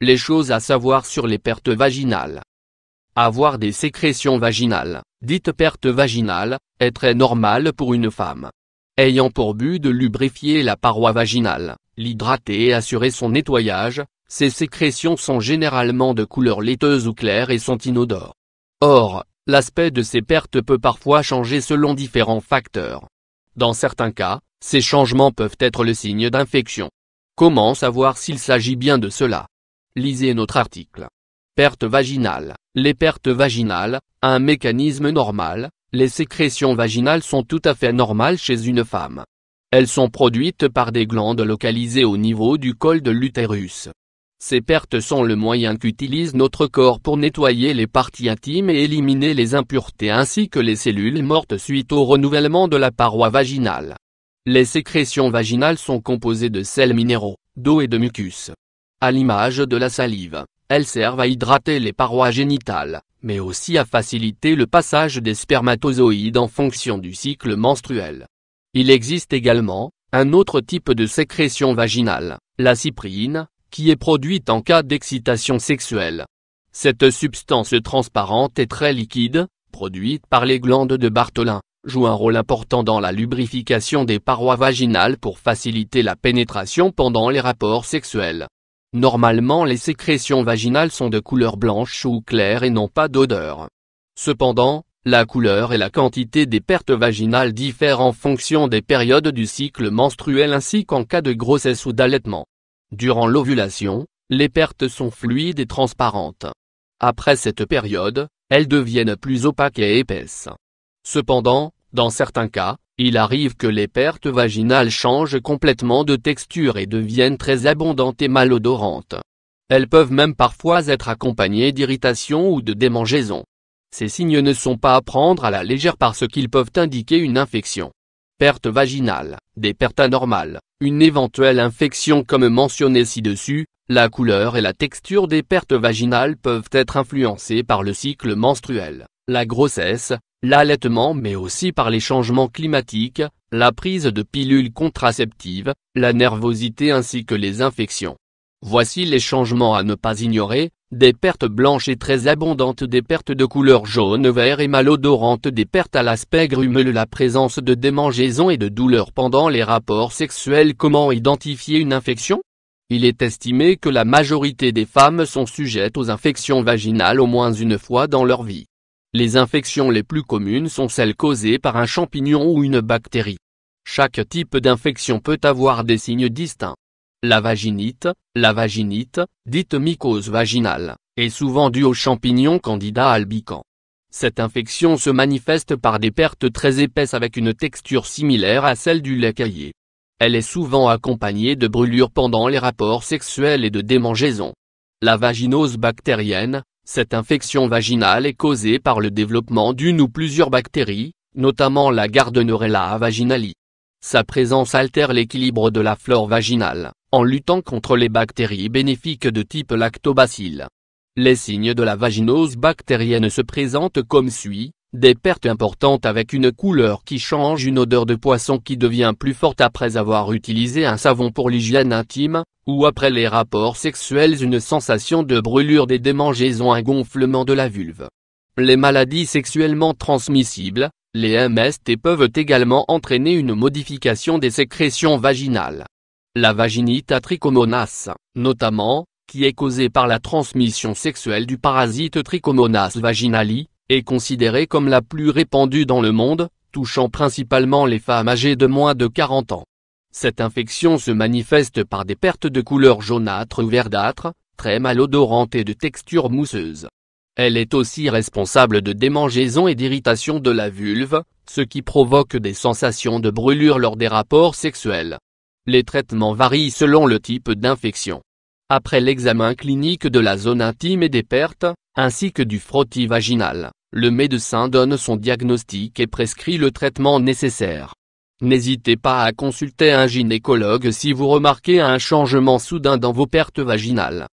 Les choses à savoir sur les pertes vaginales. Avoir des sécrétions vaginales, dites pertes vaginales, est très normal pour une femme. Ayant pour but de lubrifier la paroi vaginale, l'hydrater et assurer son nettoyage, ces sécrétions sont généralement de couleur laiteuse ou claire et sont inodores. Or, l'aspect de ces pertes peut parfois changer selon différents facteurs. Dans certains cas, ces changements peuvent être le signe d'infection. Comment savoir s'il s'agit bien de cela? Lisez notre article. Pertes vaginales. Les pertes vaginales, un mécanisme normal, les sécrétions vaginales sont tout à fait normales chez une femme. Elles sont produites par des glandes localisées au niveau du col de l'utérus. Ces pertes sont le moyen qu'utilise notre corps pour nettoyer les parties intimes et éliminer les impuretés ainsi que les cellules mortes suite au renouvellement de la paroi vaginale. Les sécrétions vaginales sont composées de sels minéraux, d'eau et de mucus. À l'image de la salive, elles servent à hydrater les parois génitales, mais aussi à faciliter le passage des spermatozoïdes en fonction du cycle menstruel. Il existe également un autre type de sécrétion vaginale, la cyprine, qui est produite en cas d'excitation sexuelle. Cette substance transparente et très liquide, produite par les glandes de Bartholin, joue un rôle important dans la lubrification des parois vaginales pour faciliter la pénétration pendant les rapports sexuels. Normalement les sécrétions vaginales sont de couleur blanche ou claire et n'ont pas d'odeur. Cependant, la couleur et la quantité des pertes vaginales diffèrent en fonction des périodes du cycle menstruel ainsi qu'en cas de grossesse ou d'allaitement. Durant l'ovulation, les pertes sont fluides et transparentes. Après cette période, elles deviennent plus opaques et épaisses. Cependant, dans certains cas, il arrive que les pertes vaginales changent complètement de texture et deviennent très abondantes et malodorantes. Elles peuvent même parfois être accompagnées d'irritation ou de démangeaisons. Ces signes ne sont pas à prendre à la légère parce qu'ils peuvent indiquer une infection. Pertes vaginales, des pertes anormales, une éventuelle infection comme mentionné ci-dessus, la couleur et la texture des pertes vaginales peuvent être influencées par le cycle menstruel, la grossesse, l'allaitement mais aussi par les changements climatiques, la prise de pilules contraceptives, la nervosité ainsi que les infections. Voici les changements à ne pas ignorer, des pertes blanches et très abondantes, des pertes de couleur jaune, vert et malodorantes, des pertes à l'aspect grumeux, la présence de démangeaisons et de douleurs pendant les rapports sexuels. Comment identifier une infection? Il est estimé que la majorité des femmes sont sujettes aux infections vaginales au moins une fois dans leur vie. Les infections les plus communes sont celles causées par un champignon ou une bactérie. Chaque type d'infection peut avoir des signes distincts. La vaginite, dite mycose vaginale, est souvent due au champignon Candida albicans. Cette infection se manifeste par des pertes très épaisses avec une texture similaire à celle du lait caillé. Elle est souvent accompagnée de brûlures pendant les rapports sexuels et de démangeaisons. La vaginose bactérienne, cette infection vaginale est causée par le développement d'une ou plusieurs bactéries, notamment la Gardnerella vaginali. Sa présence altère l'équilibre de la flore vaginale, en luttant contre les bactéries bénéfiques de type lactobacilles. Les signes de la vaginose bactérienne se présentent comme suit: des pertes importantes avec une couleur qui change, une odeur de poisson qui devient plus forte après avoir utilisé un savon pour l'hygiène intime, ou après les rapports sexuels, une sensation de brûlure, des démangeaisons, un gonflement de la vulve. Les maladies sexuellement transmissibles, les MST, peuvent également entraîner une modification des sécrétions vaginales. La vaginite à trichomonas, notamment, qui est causée par la transmission sexuelle du parasite Trichomonas vaginali, est considérée comme la plus répandue dans le monde, touchant principalement les femmes âgées de moins de 40 ans. Cette infection se manifeste par des pertes de couleur jaunâtre ou verdâtre, très malodorantes et de texture mousseuse. Elle est aussi responsable de démangeaisons et d'irritation de la vulve, ce qui provoque des sensations de brûlure lors des rapports sexuels. Les traitements varient selon le type d'infection. Après l'examen clinique de la zone intime et des pertes, ainsi que du frottis vaginal, le médecin donne son diagnostic et prescrit le traitement nécessaire. N'hésitez pas à consulter un gynécologue si vous remarquez un changement soudain dans vos pertes vaginales.